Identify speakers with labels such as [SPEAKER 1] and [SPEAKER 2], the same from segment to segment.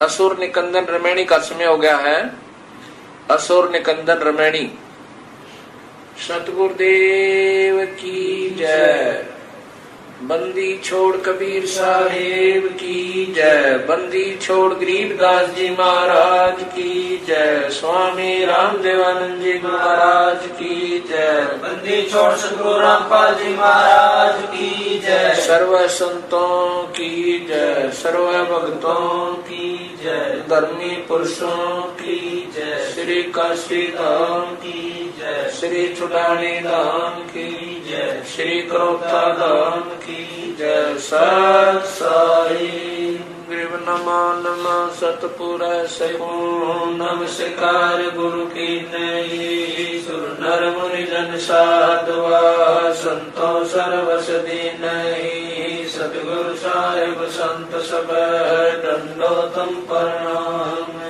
[SPEAKER 1] असुर निकंदन रमैणी का समय हो गया है। असुर निकंदन रमैणी। सतगुरुदेव की जय। बंदी छोड़ कबीर साहेब की जय। बंदी छोड़ गरीबदास जी महाराज की जय। स्वामी रामदेवानंद जी महाराज की जय।
[SPEAKER 2] बंदी छोड़ सतगुरु रामपाल जी महाराज की जय।
[SPEAKER 1] सर्व संतों की जय। सर्व भक्तों की जय। धर्मी पुरुषों की जय। श्री काशी धाम की जय। श्री चुड़ानी धाम की जय। श्री करोता धाम की जय। सत साई ग्रीव नमा नमा सतपुर सगुण नमस्कार गुरु की नई। सुर नर मुनि जन साधुआ संतो सर्वस दीनहि। सतगुरु साहिब संत सब दंडोतम प्रणाम।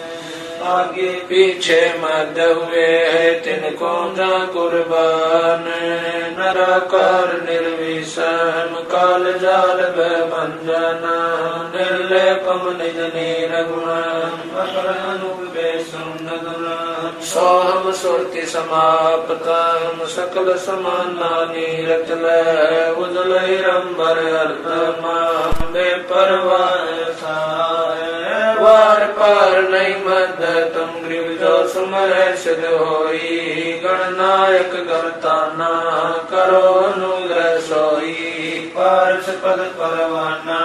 [SPEAKER 1] आगे पीछे मध्य हुए है तिनको जा कुर्बान। नराकार निर्विषम काल जाल भंजन। निर्लेपम निज निर्गुण सोहम सुरति समाप्तम सकल समाना नीरत उजल रंबर अर्धमा परवार वार पार नहीं मद तुम ग्रीव जो सुमर सिद्ध होई। गणनायक गणताना करो अनुग्रह सोई। पार्श पद परवाना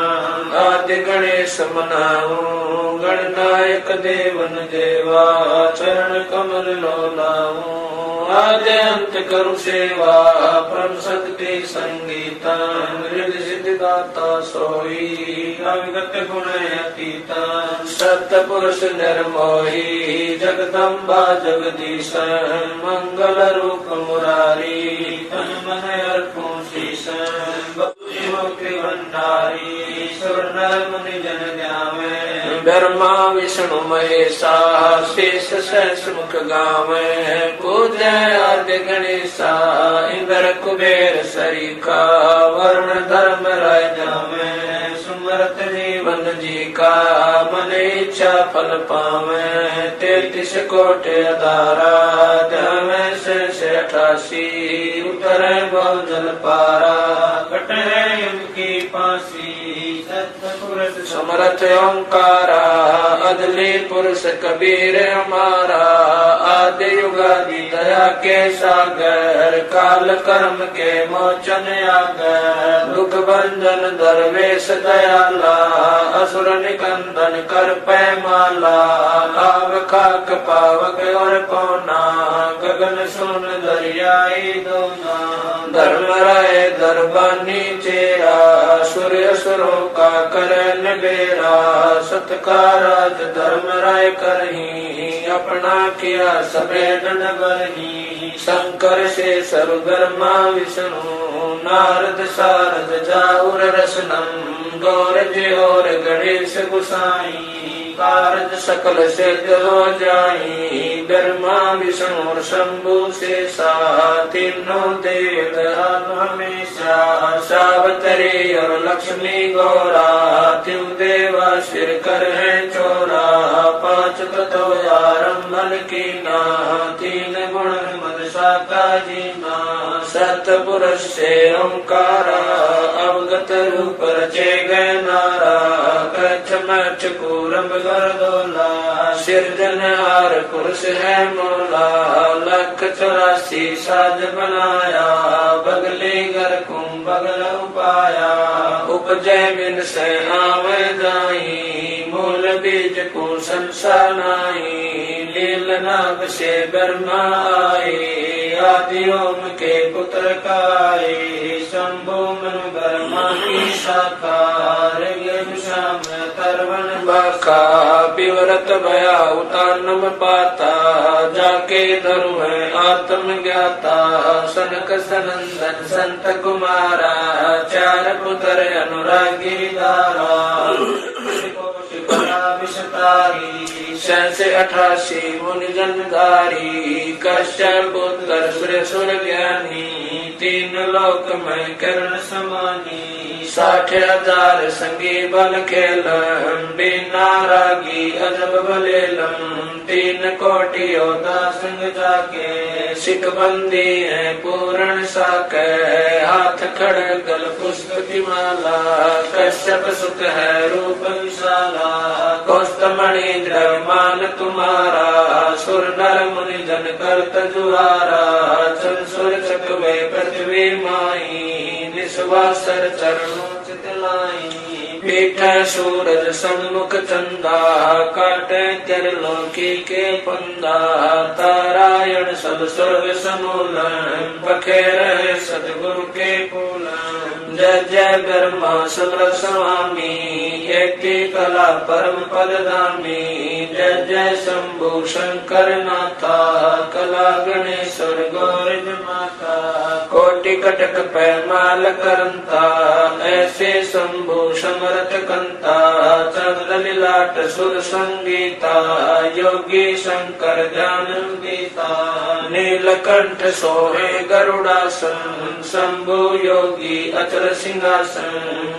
[SPEAKER 1] आदि गणेश मनाऊ। गणनायक देवन देवा चरण कमल लोलाऊ। आदि अंत करु सेवा परम शक्ति संगीता। हृदय सिद्धि दाता सोई अविगत गुण अतीता। सत्य पुरुष निर्मोही जगदम्बा जगदीश। मंगल रूप मुरारी तन मन अर्पो शीश। भंडारी सुर मुनि जन ध्यावे। ब्रह्मा विष्णु महेशा शेष सहस मुख गावे। पूजय आदि गणेशा इंद्र कुबेर सरीका। वर्ण धर्म राय जावे सुमरत जीवन जी का। मन इच्छा फल पावे 33 कोटि अधारा। जावे से 88 उतरे बहु जल पारा। कटे यम की फांसी सतपुरुष समरथ ओंकारा। अदली पुरुष कबीर हमारा। आदि युगादि दया के सागर। काल कर्म के मोचन आगर। दुख भंजन दरवेश दयाला। असुर निकंदन कर पैमाला। आव खाक पावक और पौना। गगन सुन दरियाई दोना। धर्म राय दरबानी चेरा। सूर्य सुरों का करन बेरा। सत्काराज धर्म राय करही। अपना किया सफेद नगरही। शंकर से सर्वधर्मा विष्णु। नारद सारद जाऊर रसनम। गौर जी और गणेश गुसाई। कारज सकल सिद्ध हो जाई। ब्रह्मा विष्णु और शंभु शेषा। तीनों देव हमेशा। सावतरी और लक्ष्मी गौरा। त्यों देवा सिर कर है चोरा। 5 तत्व आरंभन कीना। 3 गुण मद साका जीना। सतपुरुष से ओंकारा। अवगत रूप रचे गए नारा। कच्छ मच्छ कूरम गर्दोला। सिरजनहार पुरुष है मोला। 184 साज बनाया। बगली घर कुम बगल उपाया। उपजय बिन से आवे जाई। मूल बीज को संसार नाई। लील नाग से ब्रह्मा आए। आदि ओम के पुत्र काए। शंभु मनु ब्रह्मा की शाखा। श्याम तरवन बाखा। पिवरत भया उतानम पाता। जाके धरु है आत्म ज्ञाता। सनक सनंदन संत कुमारा। 4 पुत्र अनुरागी दारा।
[SPEAKER 2] विषतारी
[SPEAKER 1] सहसे 88 मुनि जनधारी कश्यप पुत्र सूर्य सुर ज्ञानी 3 लोक में
[SPEAKER 2] करण समानी
[SPEAKER 1] 60,000 संगी बल खेलम बिना रागी अजब बलेलम 3 कोटि योद्धा संग जाके सिख बंदी है पूर्ण साके हाथ खड़ग गल पुष्प की माला कश्यप सुख है रूप विशाला कौस्तमणि द्रव्यमान तुम्हारा सुर नर मुनि जन करत जुहारा संसुर चकवे पृथ्वी माई निस्वासर चरणों चितलाई पीठ सूरज सम्मुख चंदा काटे त्रिलोकी के पंदा तारायण सब स्वर्ग समूलन पखेर सतगुरु के पूलन जय जय ब्रह्मा समर स्वामी एक कला परम पद धामी जय जय शंभु शंकर नाथा कला गणेश्वर गौरज माता कोटि कटक पैमाल करंता ऐसे शंभु समर्थ कंता चंद्र लीलाट सुर संगीता योगी शंकर ज्ञान गीता नीलकंठ सोहे गरुड़ासन शंभु योगी अचल सिंहासन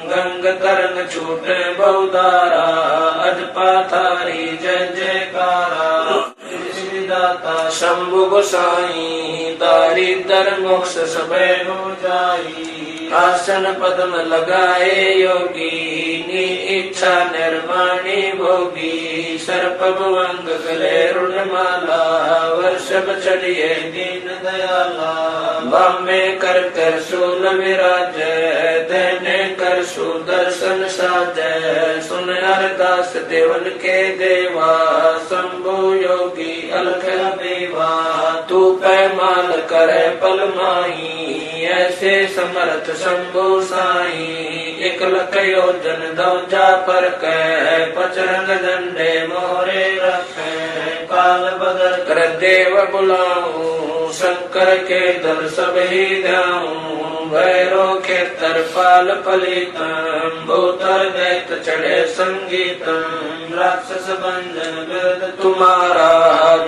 [SPEAKER 1] गंग तरंग छूटे बहुधारा अजपाथारी जय जयकारा दाता शंभु गोसाई दारिद्र मोक्ष सबे हो जाई आसन पद्म लगाए योगी नी इच्छा निर्माणी भोगी सर्प भुवंग गले रुणमाला वर्षभ चढ़िए दीन दयाला बामे कर कर शूल विराज धने कर सुदर्शन साजय सुन अरदास देवन के देवा शंभु योगी अलख देवा तू पैमाल करे पल माही ऐसे समर्थ शंभु साई 1 लख योजन दौजा पर कै पचरंग झंडे मोरे रखे काल बदल कर देव बुलाऊं शंकर के दल सब ही ध्याऊं भैरो के तरपाल पलितम भूतर दैत चढ़े संगीतम राक्षस भंजन विरद तुम्हारा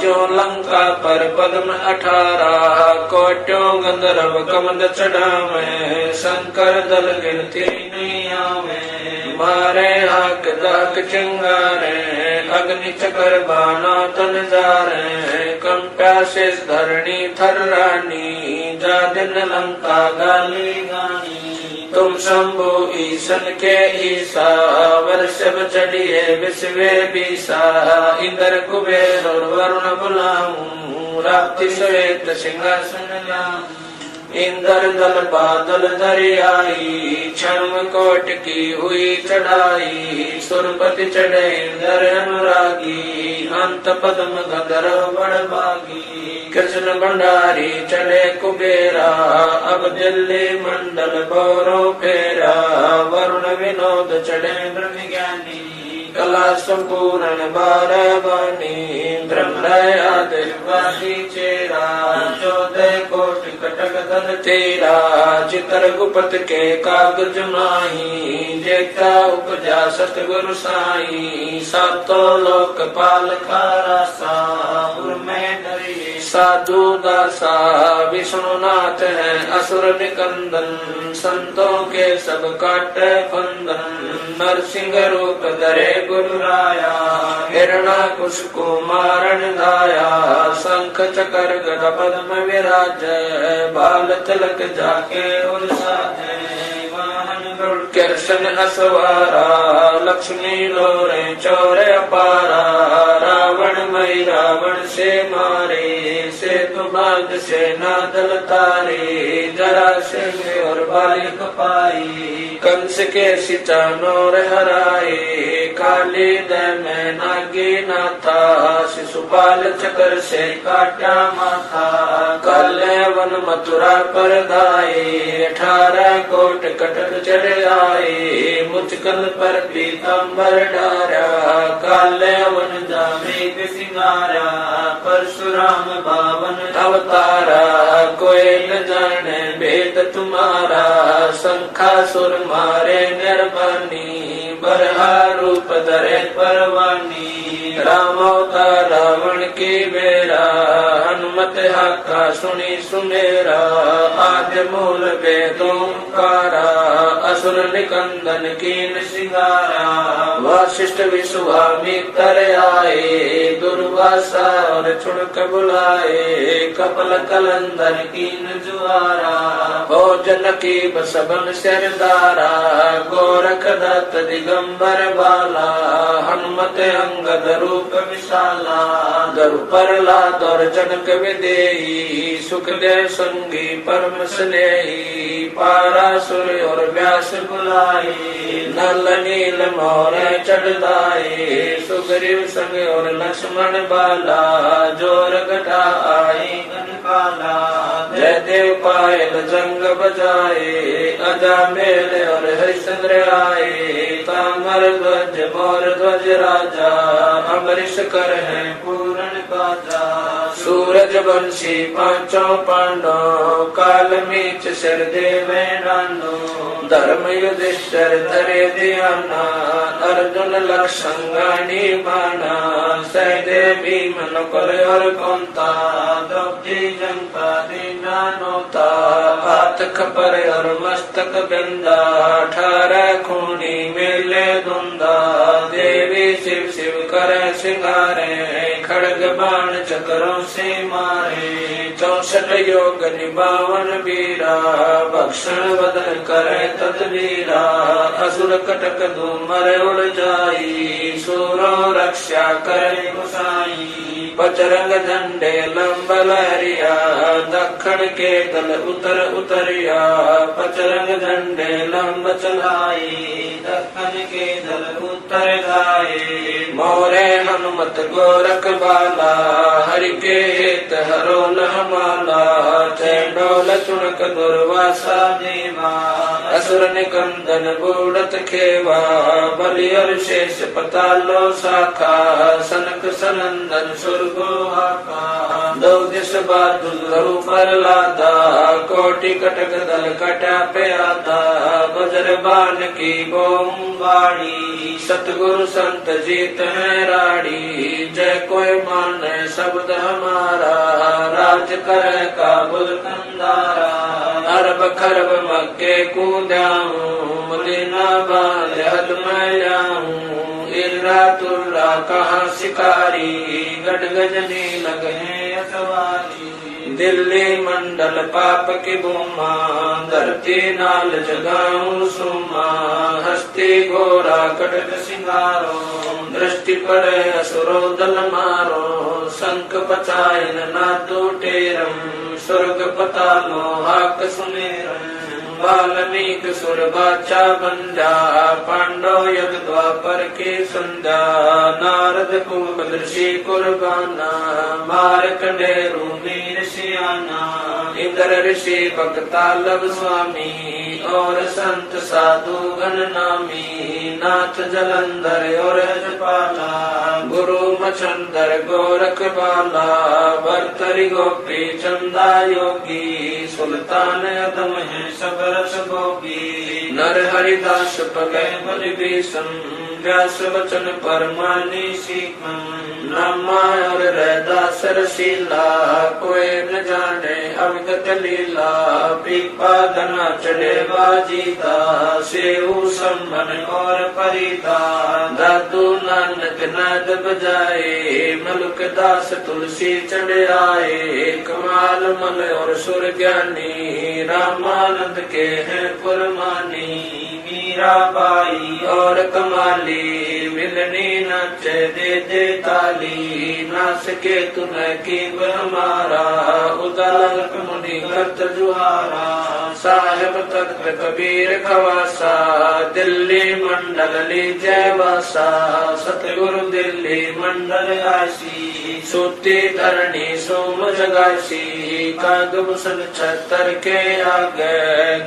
[SPEAKER 1] जो लंका पर पद्म 18 कोट्यों गंधर्व कमंद चढ़ावे शंकर दल गिनती नहीं आवे मारे हाक दाक चिंगारे अग्नि चकर बाना तन जारे कंप्या शेष धरणी थर्रानी जा दिन लंका गाली गानी तुम शंभु ईशन के ईसा वर्षभ चढ़िए विश्वे बीसा इंद्र कुबेर और वरुण बुलाऊं रात्रि श्वेत सिंहासन लाऊं इंद्र दल बादल दरियाई क्षण कोट की हुई चढ़ाई सुरपति चढ़े इंद्र अनुरागी अंत पद्म गंधर्व बड़भागी कृष्ण भंडारी चढ़े कुबेरा अब दिल्ली मंडल भौरो फेरा वरुण विनोद चढ़े ब्रह्म ज्ञानी कला संपूर्ण 12 बानी ब्रह्मयादि चेरा 14 कोटि कटक धन तेरा चितर गुपत के कागज माही जेता उपजा सतगुरु साई सातों लोक पाल खारासा में डरिए साधु दासा विष्णुनाथ है असुर निकंदन संतों के सब काटे फंदन नरसिंह रूप धरे गुरु राया हिरणाकुश को मारण दाया शंख चकर गदा पद्म विराज बाल तिलक जाके उलसाजे कृष्ण असवारा लक्ष्मी लोरे चौरे अपारा रावण मई रावण से मारे से तो भाग से नादल तारे जरा सिंह और बालिक पाई कंस के सिचानोर हराए काली में नागी नाथा शिशुपाल चकर से काटा माथा काले वन मथुरा पर दाए 18 कोट कटक चढ़ आए मुचकल पर पीताम्बर डारा काले वन जामे सिंगारा परशुराम बावन अवतारा कोई न जाने भेद तुम्हारा शंखासुर मारे निर्वाणी बरहा रूप धरे परवानी राम अवतार रावण की बेरा हनुमत हाका सुनी सुमेरा आद्य मूल वेदोंकारा असुर निकंदन कीन सिंगारा वशिष्ठ विश्वामित्र आए दुर्वासा और छुड़क बुलाए कपल कलंदर कीन जुआरा हो जनकी बसबन सरदारा गोरख दत्त दिगंबर बाला हनुमत अंगद रूप विशाला दरु प्रहलाद और जनक विदेही सुखदेव संगी परम स्नेही पारासुर और व्यास बुलाए नल नील मोर चढ़ाए सुग्रीव संग और लक्ष्मण बाला जोर घटा आए काला जय देव पायल जंग बजाए अजा मेल और हरिश्चंद्र आए तामर ध्वज मोर ध्वज राजा अमरीश कर है पूर्ण काजा सूरज वंशी पांचों पांडव काल मीच सिर देवे नानो धर्म युधिष्ठिर धरे ध्याना अर्जुन लक्षंगाणी बाणा सहदेव भीम नकुल और कुंता द्रौपदी जंका दीना नोता हाथ खपर और मस्तक बिंदा 18 खूनी मेले धुंधा देवी शिव शिव कर सिंगारे खड़ग बाण चक्रों से मारे 64 योग निभावन वीरा भक्षण बदन करे तदवीरा असुर कटक धूमर उड़ जाई सूरो रक्षा करे गुसाई बजरंग झंडे लंब लहरिया दक्षिण के दल उतर उतरिया बजरंग झंडे लंब चलाई दक्षिण के दल उतर गाए मोरे हनुमत गोरख बाला हरि के हित हरोल हमाला चंडोल चुनक दुर्वासा देवा असुर निकंदन बूढ़त खेवा बलि और शेष पतालो शाखा सनक सनंदन सुरगो हाका दो दिश बादुल पर लादा कोटि कटक दल कटा पे आता बजर बाण की बोम बाड़ी सतगुरु संत जीत है राड़ी जय कोई मान शब्द हमारा राज कर काबुल कंदारा अरब खरब मक्के कूदाऊं मदीना बांध हद मैं जाऊं इर्रा तुर्रा कहाँ शिकारी गढ़ गजनी लगे अतवारी दिल्ली मंडल पाप की बुमा धरती नाल जगाऊं सुमा हस्ती घोरा कटक सिंगारो दृष्टि पड़े असुरो दल मारो शंख पचायन ना टूटेरम स्वर्ग पतालो हाक सुनेरम वाल्मीक सुर बाचा बंजा पांडव यज्ञ द्वापर के संध्या नारद कुंभ ऋषि कुर्बाना मार्कंडेय मीर सियाना इंद्र ऋषि भक्तालब स्वामी और संत साधु गण नामी नाथ जलंधर और यजपाला गुरु मचंदर गोरख बाला भर्तरी गोपी चंदा योगी सुल्तान अदम है सब रस गोपी नर हरिदास पगे बलि भीषण व्यास वचन परमानी सीखम नामा और रैदास रसीला कोई न जाने अवगत लीला पीपा गना चढ़े बाजीता सेऊ सम्मन और परिता दादू नानक नाद बजाए मलुक दास तुलसी चढ़ आए कमाल मल और सुर ज्ञानी रामानंद के हैं पुरमानी मीरा बाई और कमाली मिलनी नच दे दे ताली नास के तुम्हें की हमारा उदालक मुनि करत जुहारा साहेब तख्त कबीर खवासा दिल्ली मंडल लीजय वासा सतगुरु दिल्ली मंडल आसी सूती धरणी सोम जगासी काग मुसल छतर के आगे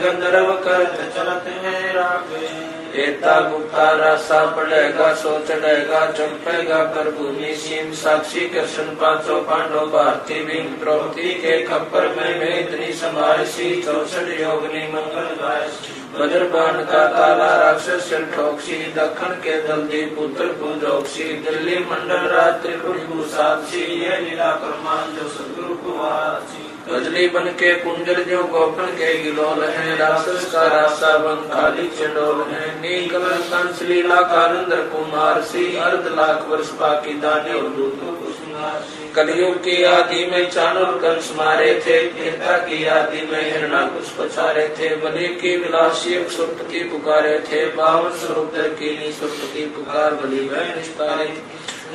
[SPEAKER 1] गंधर्व करत चलत है रागे एता गुप्ता रासा पड़ेगा सो चढ़ेगा चंपेगा कर भूमि सीम साक्षी कृष्ण पांचों पांडव भारती भीम द्रौपदी के खप्पर में इतनी संभारसी 64 योगनी मंगल गायसी वज्रबाण का ताला राक्षस सिर ठोकसी दखन के दल्दी पुत्र पूजोक्सी दिल्ली मंडल राज त्रिपुरी भूसाक्षी
[SPEAKER 2] ये लीला कर्मान जो सदगुरु को वासी
[SPEAKER 1] गजली बन के कुंजल जो गोपन के गिलोल है राक्षस का रास्ता बन खाली चंडोल है नीकल कंस लीला कालिंदर कुमार सी अर्ध लाख वर्ष बाकी दाने और दूतों को सुनासी कलयुग की आदि में चाणुर कंस मारे थे त्रेता की आदि में हिरणाकुश पछारे थे बलि की विलासी सुरपति पुकारे थे 52 स्वरूप की सुरपति पुकार बलि वह निस्तारे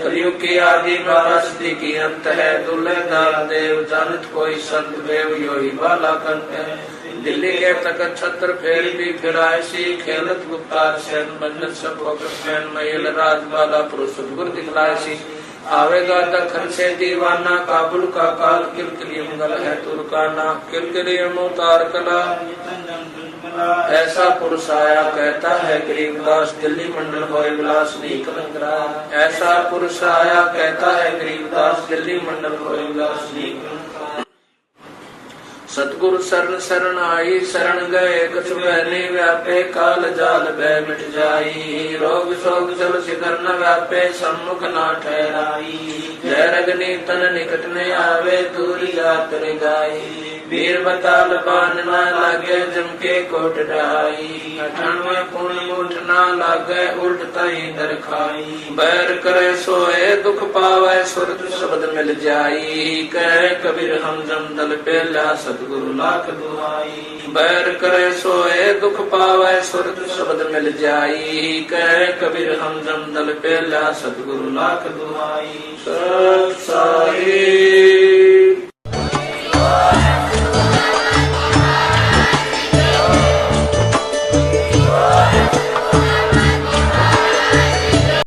[SPEAKER 1] कलयुग की आदि महाराष्ट्री की अंत है दुल्हेदार देव जानत कोई संत देव यो ही बाला कंत है दिल्ली के तक छत्र फेर भी फिराए सी खेलत गुप्तार सैन बन्नत सब फैन महिल राज बाला पुरुष गुर दिखलाए सी आवेगा दखन से दीवाना काबुल का काल किलकिली मंगल है तुर्काना किलकिली अवतार कला ऐसा पुरुष आया कहता है गरीबदास दिल्ली मंडल होए विलास नहीं कलंकरा ऐसा पुरुष आया कहता है गरीबदास दिल्ली मंडल होए विलास नहीं सतगुरु शरण शरण आई शरण गए कछु बहने व्यापे काल जाल भय मिट जाई रोग शोक जल शिखर न व्यापे सम्मुख न ठहराई जय रगनी तन निकट न आवे दूरी जात रे गाई वीर बताल बान न लागे जम के कोट ढाई 98 पुण्य उठ न लागे उल्ट तई दर खाई बैर करे सोए दुख पावे सुरत शब्द मिल जाई कहे कबीर हम जम दल पेला सतगुरु लाख दुआई बैर करे सोए दुख पावे सुरत शब्द मिल जाई कहे कबीर हम जम दल पेला सतगुरु लाख दुआई सत साई